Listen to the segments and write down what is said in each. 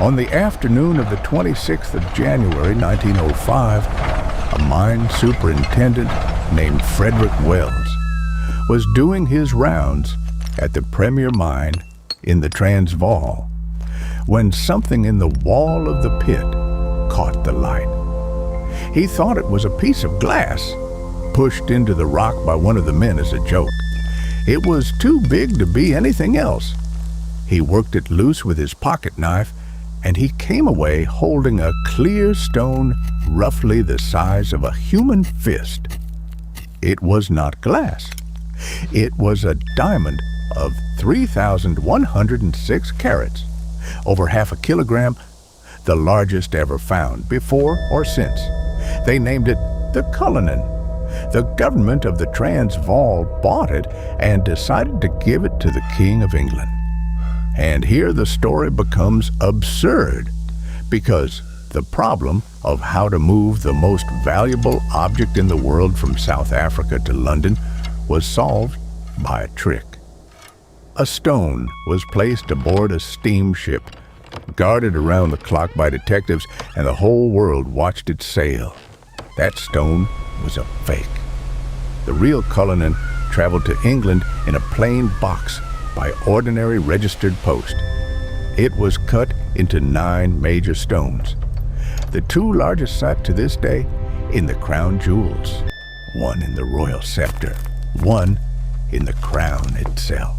On the afternoon of the 26th of January 1905, a mine superintendent named Frederick Wells was doing his rounds at the premier mine in the Transvaal when something in the wall of the pit caught the light. He thought it was a piece of glass pushed into the rock by one of the men as a joke. It was too big to be anything else. He worked it loose with his pocket knife, and he came away holding a clear stone roughly the size of a human fist. It was not glass. It was a diamond of 3,106 carats, over half a kilogram, the largest ever found, before or since. They named it the Cullinan. The government of the Transvaal bought it and decided to give it to the King of England. And here the story becomes absurd, because the problem of how to move the most valuable object in the world from South Africa to London was solved by a trick. A stone was placed aboard a steamship, guarded around the clock by detectives, and the whole world watched it sail. That stone was a fake. The real Cullinan traveled to England in a plain box by ordinary registered post. It was cut into 9 major stones. The 2 largest sat to this day in the crown jewels, one in the royal scepter, one in the crown itself.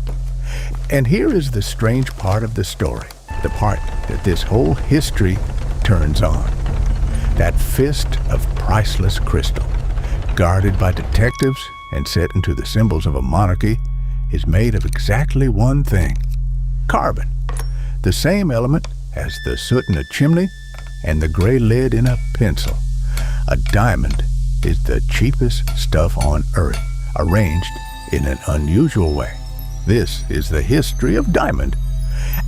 And here is the strange part of the story, the part that this whole history turns on. That fist of priceless crystal, guarded by detectives and set into the symbols of a monarchy, is made of exactly one thing: carbon, the same element as the soot in a chimney and the gray lead in a pencil. A diamond is the cheapest stuff on earth, arranged in an unusual way. This is the history of diamond,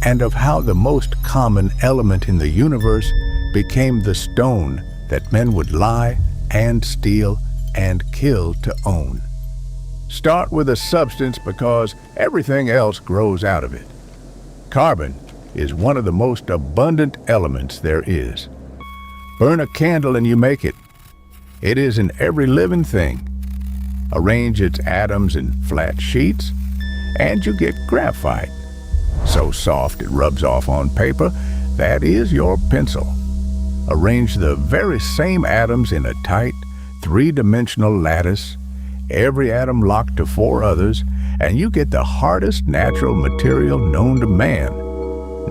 and of how the most common element in the universe became the stone that men would lie and steal and kill to own. Start with a substance because everything else grows out of it. Carbon is one of the most abundant elements there is. Burn a candle and you make it. It is in every living thing. Arrange its atoms in flat sheets, and you get graphite. So soft it rubs off on paper, that is your pencil. Arrange the very same atoms in a tight, 3-dimensional lattice, every atom locked to 4 others, and you get the hardest natural material known to man.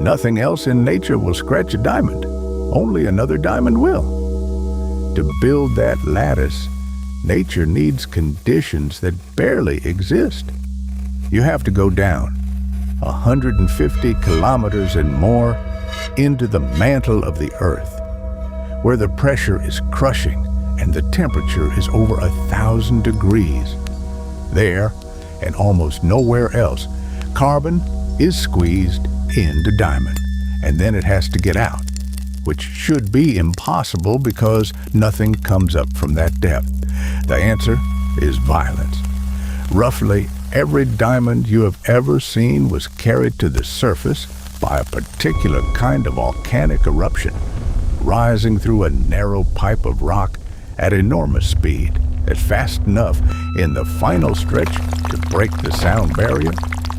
Nothing else in nature will scratch a diamond. Only another diamond will. To build that lattice, nature needs conditions that barely exist. You have to go down 150 kilometers and more into the mantle of the earth, where the pressure is crushing and the temperature is over 1,000 degrees. There, and almost nowhere else, carbon is squeezed into diamond, and then it has to get out, which should be impossible because nothing comes up from that depth. The answer is violence. Roughly every diamond you have ever seen was carried to the surface by a particular kind of volcanic eruption, rising through a narrow pipe of rock at enormous speed, that's fast enough in the final stretch to break the sound barrier.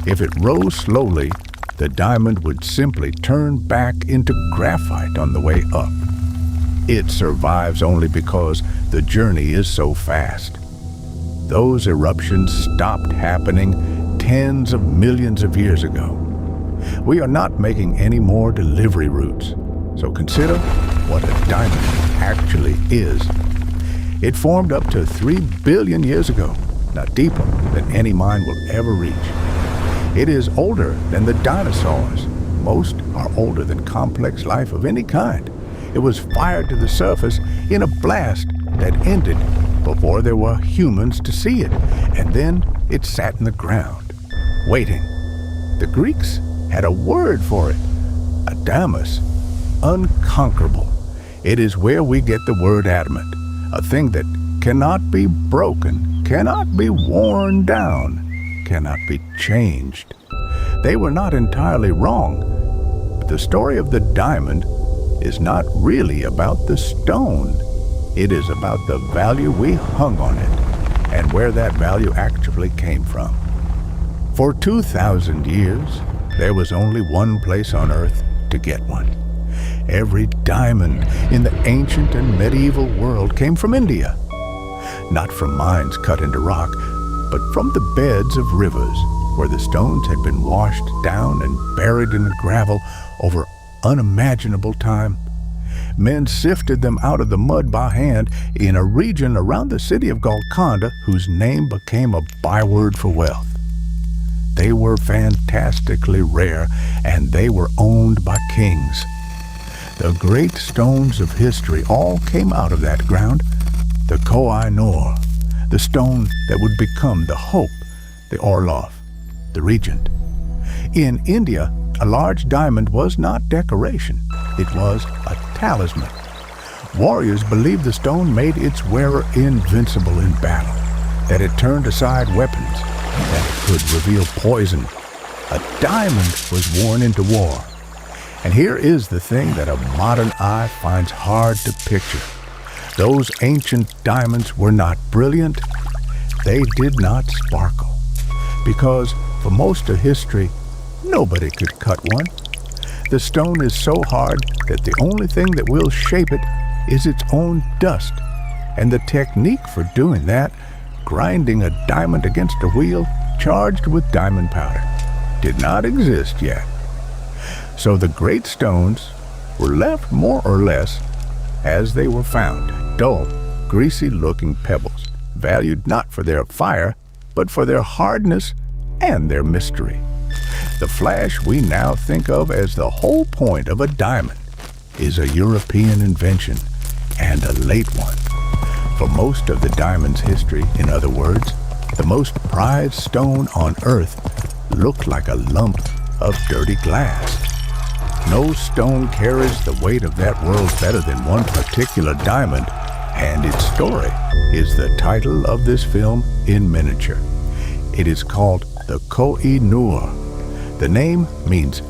If it rose slowly, the diamond would simply turn back into graphite on the way up. It survives only because the journey is so fast. Those eruptions stopped happening tens of millions of years ago. We are not making any more delivery routes, so consider what a diamond actually is. It formed up to 3 billion years ago, not deeper than any mine will ever reach. It is older than the dinosaurs. Most are older than complex life of any kind. It was fired to the surface in a blast that ended before there were humans to see it, and then it sat in the ground, waiting. The Greeks had a word for it, adamus, unconquerable. It is where we get the word adamant, a thing that cannot be broken, cannot be worn down, cannot be changed. They were not entirely wrong, but the story of the diamond is not really about the stone. It is about the value we hung on it and where that value actually came from. For 2,000 years, there was only one place on earth to get one. Every diamond in the ancient and medieval world came from India. Not from mines cut into rock, but from the beds of rivers where the stones had been washed down and buried in the gravel over unimaginable time. Men sifted them out of the mud by hand in a region around the city of Golconda whose name became a byword for wealth. They were fantastically rare, and they were owned by kings. The great stones of history all came out of that ground. The Koh-i-Noor, the stone that would become the Hope, the Orloff, the Regent. In India, a large diamond was not decoration. It was a talisman. Warriors believed the stone made its wearer invincible in battle, that it turned aside weapons, that it could reveal poison. A diamond was worn into war. And here is the thing that a modern eye finds hard to picture. Those ancient diamonds were not brilliant. They did not sparkle. Because for most of history, nobody could cut one. The stone is so hard that the only thing that will shape it is its own dust. And the technique for doing that, grinding a diamond against a wheel charged with diamond powder, did not exist yet. So the great stones were left more or less as they were found, dull, greasy-looking pebbles, valued not for their fire, but for their hardness and their mystery. The flash we now think of as the whole point of a diamond is a European invention, and a late one. For most of the diamond's history, in other words, the most prized stone on earth looked like a lump of dirty glass. No stone carries the weight of that world better than one particular diamond, and its story is the title of this film in miniature. It is called the Koh-i-Noor. The name means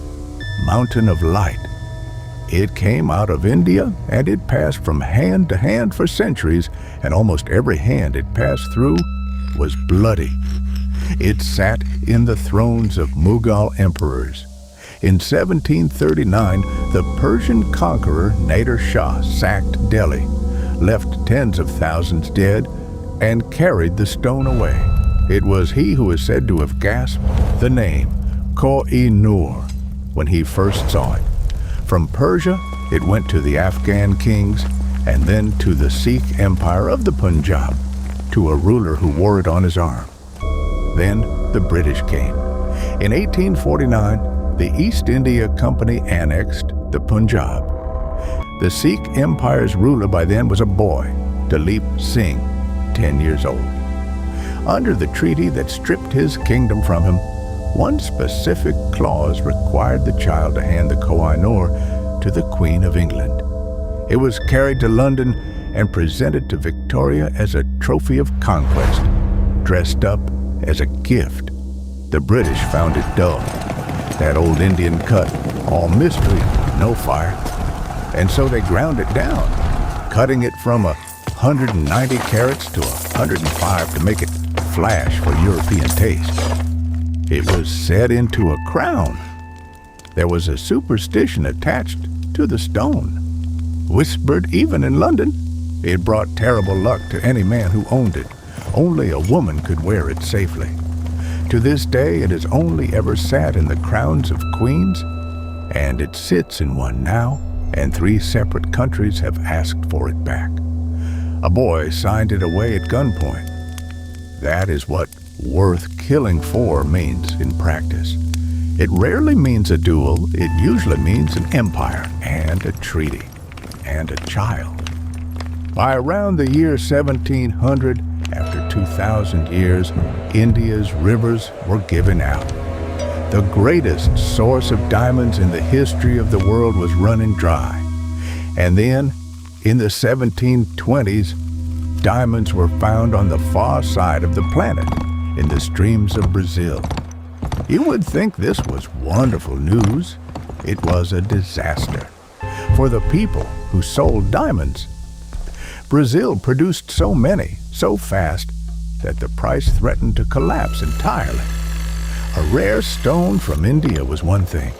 Mountain of Light. It came out of India, and it passed from hand to hand for centuries, and almost every hand it passed through was bloody. It sat in the thrones of Mughal emperors. In 1739, the Persian conqueror Nader Shah sacked Delhi, left tens of thousands dead, and carried the stone away. It was he who is said to have gasped the name Koh-i-Noor when he first saw it. From Persia, it went to the Afghan kings, and then to the Sikh Empire of the Punjab, to a ruler who wore it on his arm. Then the British came. In 1849, the East India Company annexed the Punjab. The Sikh Empire's ruler by then was a boy, Dalip Singh, 10 years old. Under the treaty that stripped his kingdom from him, one specific clause required the child to hand the Koh-i-Noor to the Queen of England. It was carried to London and presented to Victoria as a trophy of conquest, dressed up as a gift. The British found it dull. That old Indian cut, all mystery, no fire. And so they ground it down, cutting it from 190 carats to 105 to make it flash for European taste. It was set into a crown. There was a superstition attached to the stone. Whispered even in London, it brought terrible luck to any man who owned it. Only a woman could wear it safely. To this day, it has only ever sat in the crowns of queens, and it sits in one now, and 3 separate countries have asked for it back. A boy signed it away at gunpoint. That is what worth killing for means in practice. It rarely means a duel. It usually means an empire and a treaty and a child. By around the year 1700, after 2,000 years, India's rivers were given out. The greatest source of diamonds in the history of the world was running dry. And then, in the 1720s, diamonds were found on the far side of the planet, in the streams of Brazil. You would think this was wonderful news, it was a disaster for the people who sold diamonds. Brazil produced so many, so fast, that the price threatened to collapse entirely. A rare stone from India was one thing.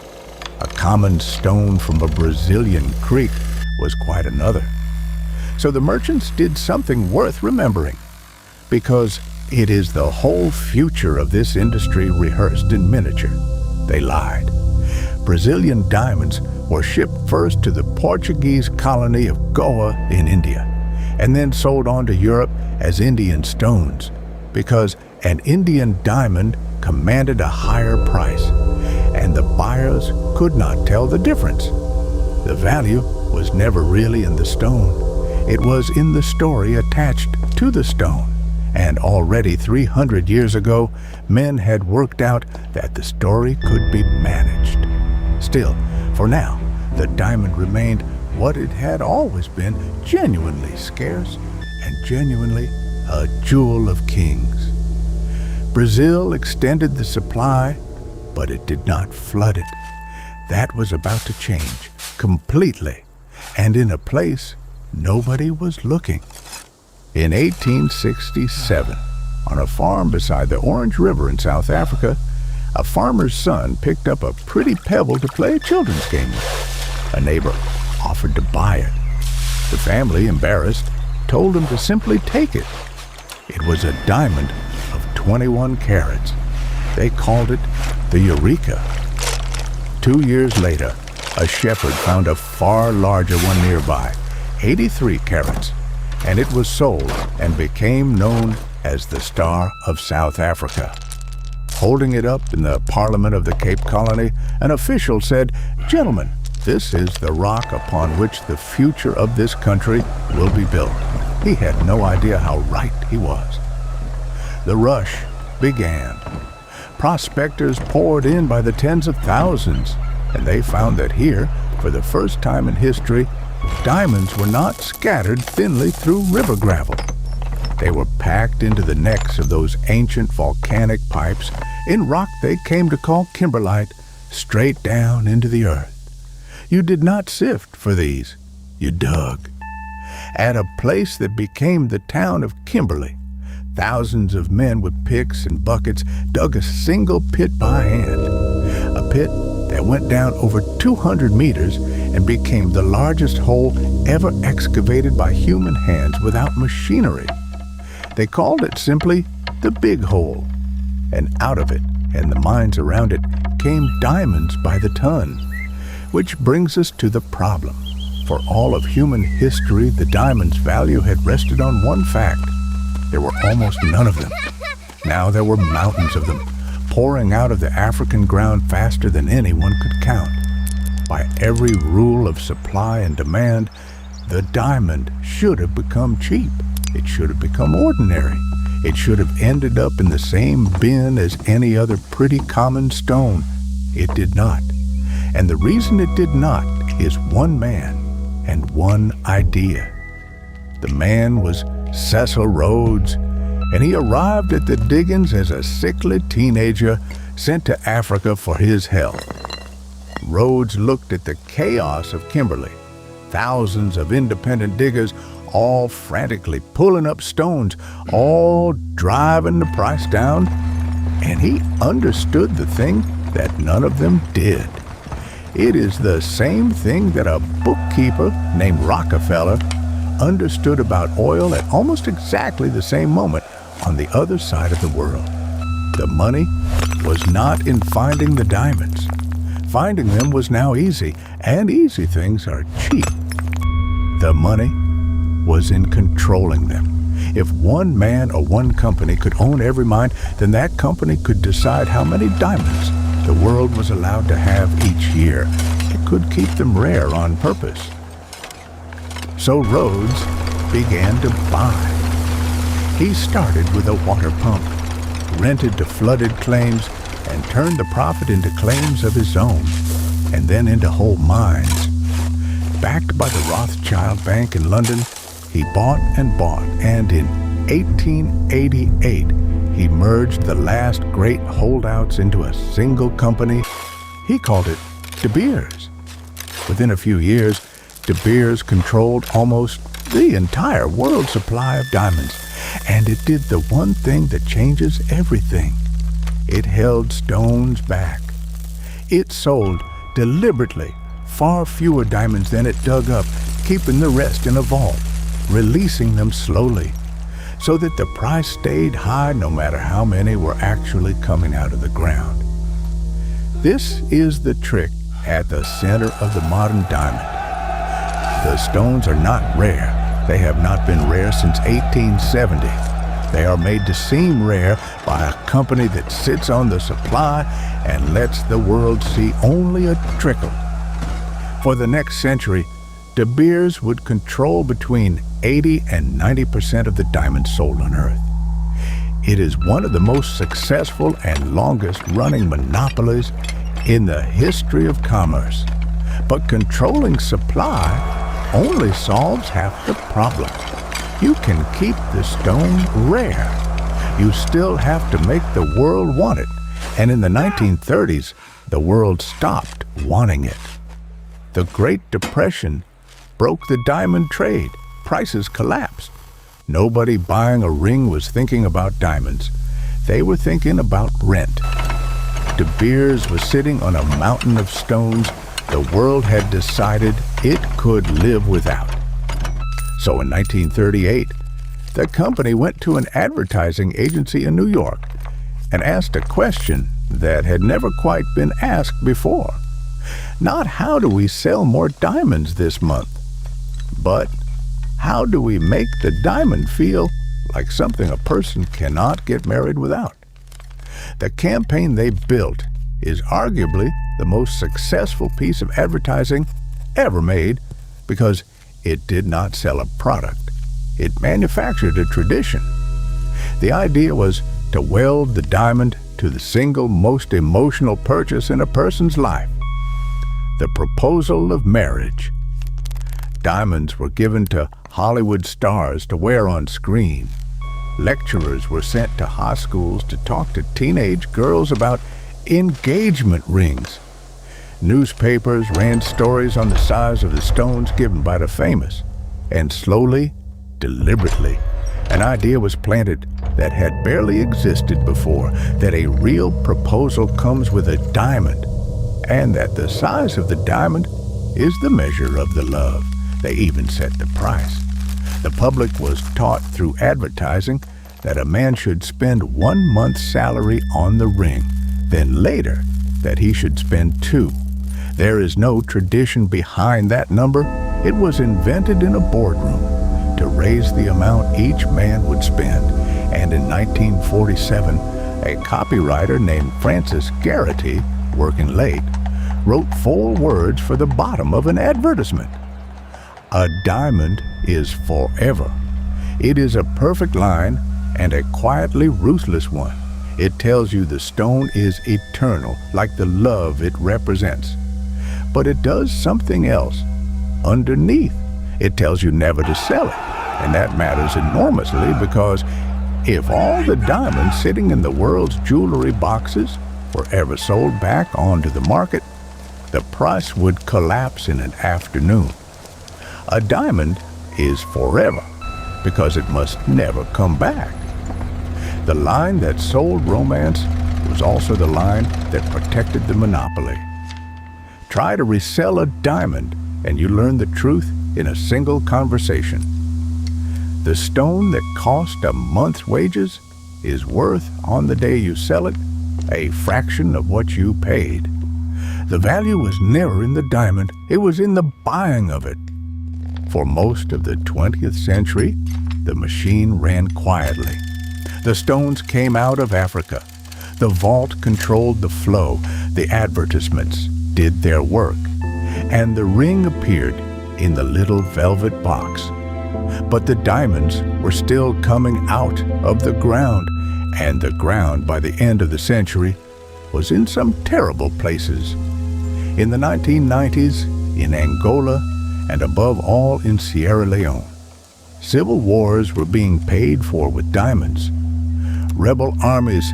A common stone from a Brazilian creek was quite another. So the merchants did something worth remembering, because it is the whole future of this industry rehearsed in miniature. They lied. Brazilian diamonds were shipped first to the Portuguese colony of Goa in India, and then sold on to Europe as Indian stones, because an Indian diamond commanded a higher price, and the buyers could not tell the difference. The value was never really in the stone. It was in the story attached to the stone. And already 300 years ago, men had worked out that the story could be managed. Still, for now, the diamond remained what it had always been, genuinely scarce and genuinely a jewel of kings. Brazil extended the supply, but it did not flood it. That was about to change completely, and in a place nobody was looking. In 1867, on a farm beside the Orange River in South Africa, a farmer's son picked up a pretty pebble to play a children's game with. A neighbor offered to buy it. The family, embarrassed, told him to simply take it. It was a diamond of 21 carats. They called it the Eureka. 2 years later, a shepherd found a far larger one nearby, 83 carats, and it was sold and became known as the Star of South Africa. Holding it up in the Parliament of the Cape Colony, an official said, "Gentlemen, this is the rock upon which the future of this country will be built." He had no idea how right he was. The rush began. Prospectors poured in by the tens of thousands, and they found that here, for the first time in history, diamonds were not scattered thinly through river gravel. They were packed into the necks of those ancient volcanic pipes in rock they came to call kimberlite, straight down into the earth. You did not sift for these, you dug. At a place that became the town of Kimberley, thousands of men with picks and buckets dug a single pit by hand, a pit that went down over 200 meters and became the largest hole ever excavated by human hands without machinery. They called it simply the Big Hole, and out of it and the mines around it came diamonds by the ton. Which brings us to the problem. For all of human history, the diamond's value had rested on one fact. There were almost none of them. Now there were mountains of them, pouring out of the African ground faster than anyone could count. By every rule of supply and demand, the diamond should have become cheap. It should have become ordinary. It should have ended up in the same bin as any other pretty common stone. It did not. And the reason it did not is one man and one idea. The man was Cecil Rhodes, and he arrived at the diggings as a sickly teenager sent to Africa for his health. Rhodes looked at the chaos of Kimberley, thousands of independent diggers all frantically pulling up stones, all driving the price down, and he understood the thing that none of them did. It is the same thing that a bookkeeper named Rockefeller understood about oil at almost exactly the same moment on the other side of the world. The money was not in finding the diamonds. Finding them was now easy, and easy things are cheap. The money was in controlling them. If one man or one company could own every mine, then that company could decide how many diamonds the world was allowed to have each year. It could keep them rare on purpose. So Rhodes began to buy. He started with a water pump, rented to flooded claims, and turned the profit into claims of his own, and then into whole mines. Backed by the Rothschild Bank in London, he bought, and in 1888, he merged the last great holdouts into a single company. He called it De Beers. Within a few years, De Beers controlled almost the entire world supply of diamonds, and it did the one thing that changes everything. It held stones back. It sold deliberately far fewer diamonds than it dug up, keeping the rest in a vault, releasing them slowly, so that the price stayed high no matter how many were actually coming out of the ground. This is the trick at the center of the modern diamond. The stones are not rare. They have not been rare since 1870. They are made to seem rare by a company that sits on the supply and lets the world see only a trickle. For the next century, De Beers would control between 80 and 90% of the diamonds sold on Earth. It is one of the most successful and longest-running monopolies in the history of commerce. But controlling supply only solves half the problem. You can keep the stone rare. You still have to make the world want it. And in the 1930s, the world stopped wanting it. The Great Depression broke the diamond trade. Prices collapsed. Nobody buying a ring was thinking about diamonds. They were thinking about rent. De Beers was sitting on a mountain of stones the world had decided it could live without. So in 1938, the company went to an advertising agency in New York and asked a question that had never quite been asked before. Not how do we sell more diamonds this month, but how do we make the diamond feel like something a person cannot get married without? The campaign they built is arguably the most successful piece of advertising ever made because it did not sell a product. It manufactured a tradition. The idea was to weld the diamond to the single most emotional purchase in a person's life, the proposal of marriage. Diamonds were given to Hollywood stars to wear on screen. Lecturers were sent to high schools to talk to teenage girls about engagement rings. Newspapers ran stories on the size of the stones given by the famous. And slowly, deliberately, an idea was planted that had barely existed before, that a real proposal comes with a diamond, and that the size of the diamond is the measure of the love. They even set the price. The public was taught through advertising that a man should spend 1 month's salary on the ring, then later that he should spend 2. There is no tradition behind that number. It was invented in a boardroom to raise the amount each man would spend. And in 1947, a copywriter named Francis Garrity, working late, wrote 4 words for the bottom of an advertisement. A diamond is forever. It is a perfect line and a quietly ruthless one. It tells you the stone is eternal, like the love it represents. But it does something else. Underneath, it tells you never to sell it. And that matters enormously because if all the diamonds sitting in the world's jewelry boxes were ever sold back onto the market, the price would collapse in an afternoon. A diamond is forever because it must never come back. The line that sold romance was also the line that protected the monopoly. Try to resell a diamond and you learn the truth in a single conversation. The stone that cost a month's wages is worth, on the day you sell it, a fraction of what you paid. The value was never in the diamond, it was in the buying of it. For most of the 20th century, the machine ran quietly. The stones came out of Africa. The vault controlled the flow. The advertisements did their work. And the ring appeared in the little velvet box. But the diamonds were still coming out of the ground, and the ground, by the end of the century, was in some terrible places. In the 1990s, in Angola, and above all in Sierra Leone, civil wars were being paid for with diamonds. Rebel armies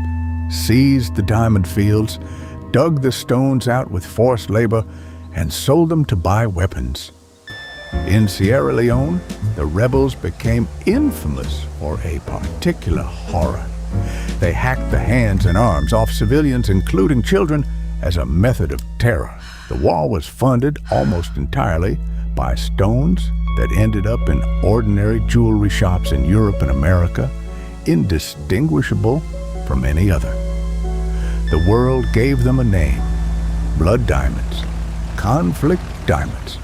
seized the diamond fields, dug the stones out with forced labor, and sold them to buy weapons. In Sierra Leone, the rebels became infamous for a particular horror. They hacked the hands and arms off civilians, including children, as a method of terror. The wall was funded almost entirely by stones that ended up in ordinary jewelry shops in Europe and America, indistinguishable from any other. The world gave them a name: blood diamonds, conflict diamonds.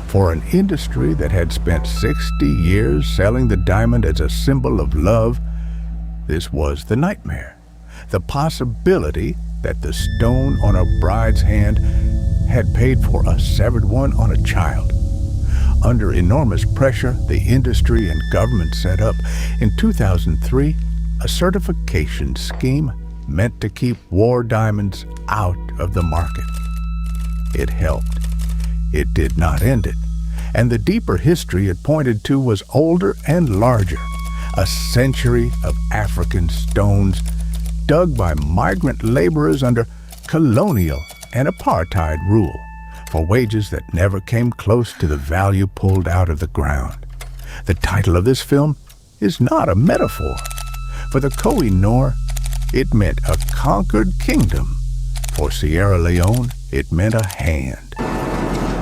For an industry that had spent 60 years selling the diamond as a symbol of love, this was the nightmare. The possibility that the stone on a bride's hand had paid for a severed one on a child. Under enormous pressure, the industry and government set up, in 2003, a certification scheme meant to keep war diamonds out of the market. It helped. It did not end it. And the deeper history it pointed to was older and larger. A century of African stones dug by migrant laborers under colonial and apartheid rule for wages that never came close to the value pulled out of the ground. The title of this film is not a metaphor. For the Koh-i-Noor, it meant a conquered kingdom. For Sierra Leone, it meant a hand.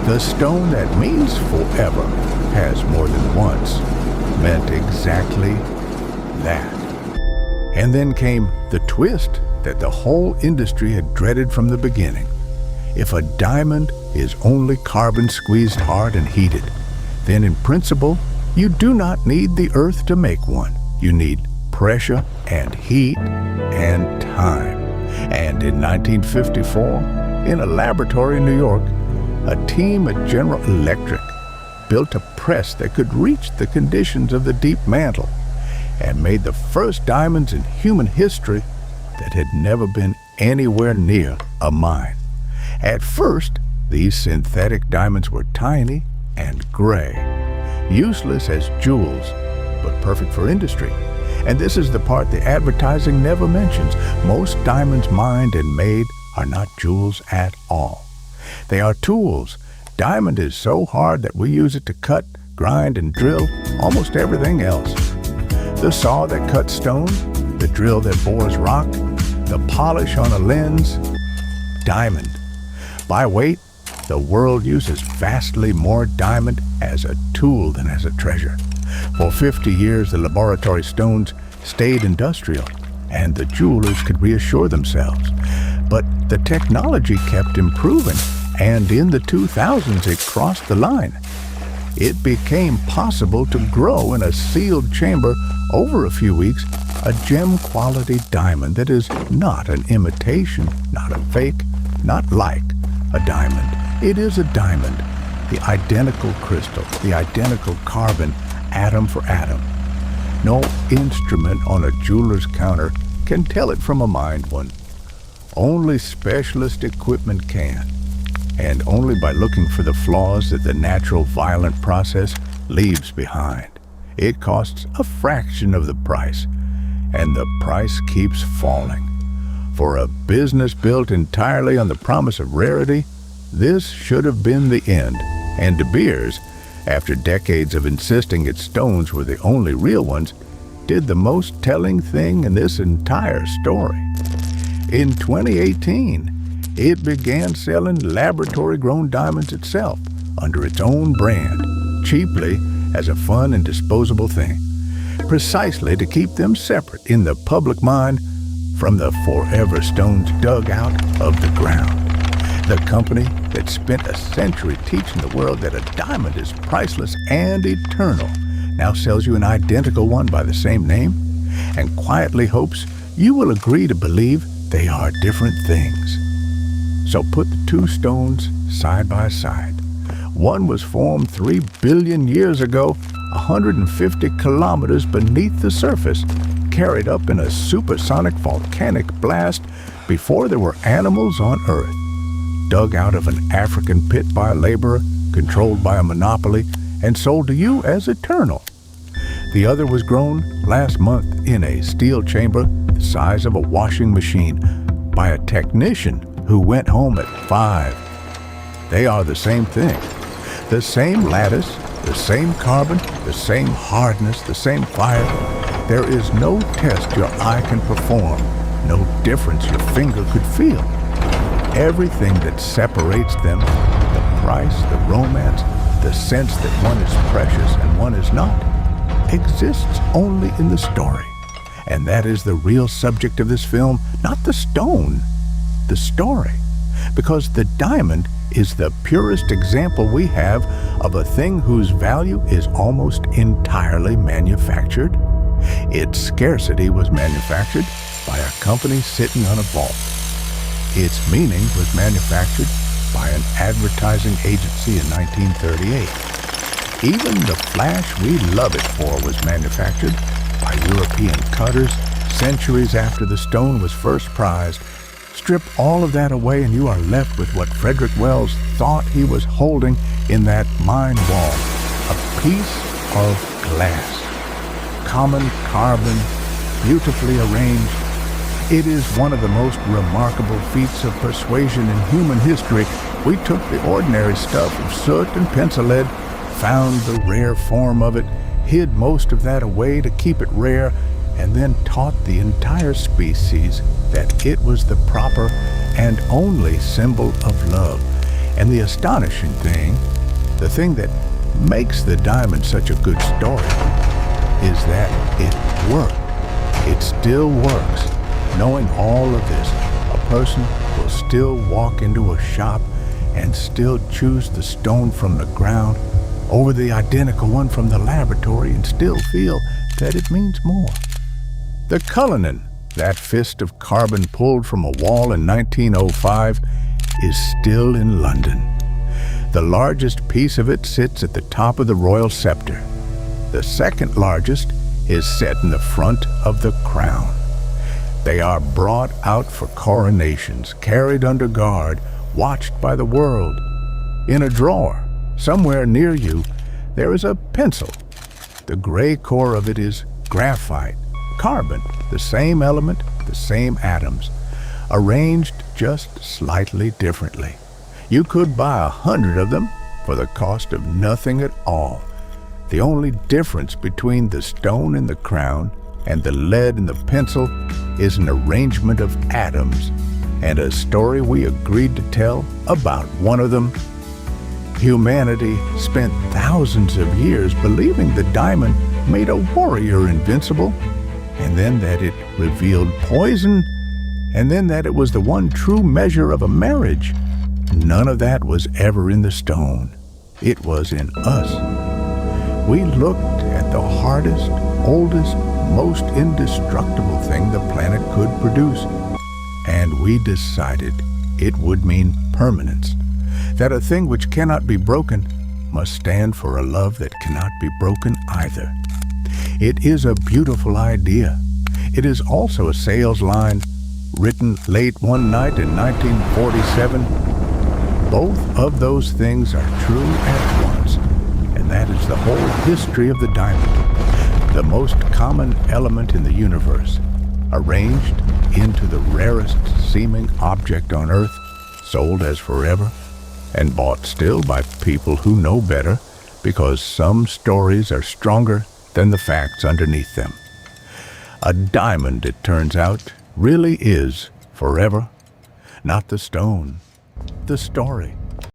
The stone that means forever has more than once meant exactly that. And then came the twist that the whole industry had dreaded from the beginning. If a diamond is only carbon squeezed hard and heated, then in principle, you do not need the earth to make one. You need pressure and heat and time. And in 1954, in a laboratory in New York, a team at General Electric built a press that could reach the conditions of the deep mantle and made the first diamonds in human history that had never been anywhere near a mine. At first, these synthetic diamonds were tiny and gray, useless as jewels, but perfect for industry. And this is the part the advertising never mentions. Most diamonds mined and made are not jewels at all. They are tools. Diamond is so hard that we use it to cut, grind, and drill almost everything else. The saw that cuts stone, the drill that bores rock, the polish on a lens, diamond. By weight, the world uses vastly more diamond as a tool than as a treasure. For 50 years, the laboratory stones stayed industrial, and the jewelers could reassure themselves. But the technology kept improving, and in the 2000s it crossed the line. It became possible to grow in a sealed chamber over a few weeks a gem-quality diamond that is not an imitation, not a fake, not like a diamond. It is a diamond, the identical crystal, the identical carbon, atom for atom. No instrument on a jeweler's counter can tell it from a mined one. Only specialist equipment can, and only by looking for the flaws that the natural violent process leaves behind. It costs a fraction of the price, and the price keeps falling. For a business built entirely on the promise of rarity, this should have been the end. And De Beers, after decades of insisting its stones were the only real ones, did the most telling thing in this entire story. In 2018, it began selling laboratory-grown diamonds itself under its own brand, cheaply as a fun and disposable thing, precisely to keep them separate in the public mind from the forever stones dug out of the ground. The company that spent a century teaching the world that a diamond is priceless and eternal now sells you an identical one by the same name and quietly hopes you will agree to believe they are different things. So put the two stones side by side. One was formed 3 billion years ago, 150 kilometers beneath the surface, carried up in a supersonic volcanic blast before there were animals on Earth. Dug out of an African pit by a laborer, controlled by a monopoly, and sold to you as eternal. The other was grown last month in a steel chamber the size of a washing machine by a technician who went home at 5. They are the same thing. The same lattice, the same carbon, the same hardness, the same fire. There is no test your eye can perform, no difference your finger could feel. Everything that separates them, the price, the romance, the sense that one is precious and one is not, exists only in the story. And that is the real subject of this film, not the stone, the story. Because the diamond is the purest example we have of a thing whose value is almost entirely manufactured. Its scarcity was manufactured by a company sitting on a vault. Its meaning was manufactured by an advertising agency in 1938. Even the flash we love it for was manufactured by European cutters centuries after the stone was first prized. Strip all of that away and you are left with what Frederick Wells thought he was holding in that mine wall, a piece of glass. Common carbon, beautifully arranged. It is one of the most remarkable feats of persuasion in human history. We took the ordinary stuff of soot and pencil lead, found the rare form of it, hid most of that away to keep it rare, and then taught the entire species that it was the proper and only symbol of love. And the astonishing thing, the thing that makes the diamond such a good story, is that it worked. It still works. Knowing all of this, a person will still walk into a shop and still choose the stone from the ground over the identical one from the laboratory and still feel that it means more. The Cullinan, that fist of carbon pulled from a wall in 1905, is still in London. The largest piece of it sits at the top of the royal scepter. The second largest is set in the front of the crown. They are brought out for coronations, carried under guard, watched by the world. In a drawer, somewhere near you, there is a pencil. The gray core of it is graphite, carbon, the same element, the same atoms, arranged just slightly differently. You could buy 100 of them for the cost of nothing at all. The only difference between the stone in the crown and the lead in the pencil is an arrangement of atoms and a story we agreed to tell about one of them. Humanity spent thousands of years believing the diamond made a warrior invincible, and then that it revealed poison, and then that it was the one true measure of a marriage. None of that was ever in the stone. It was in us. We looked at the hardest, oldest, most indestructible thing the planet could produce, and we decided it would mean permanence, that a thing which cannot be broken must stand for a love that cannot be broken either. It is a beautiful idea. It is also a sales line written late one night in 1947. Both of those things are true at once, and that is the whole history of the diamond, the most common element in the universe, arranged into the rarest seeming object on Earth, sold as forever, and bought still by people who know better, because some stories are stronger than the facts underneath them. A diamond, it turns out, really is forever. Not the stone, the story.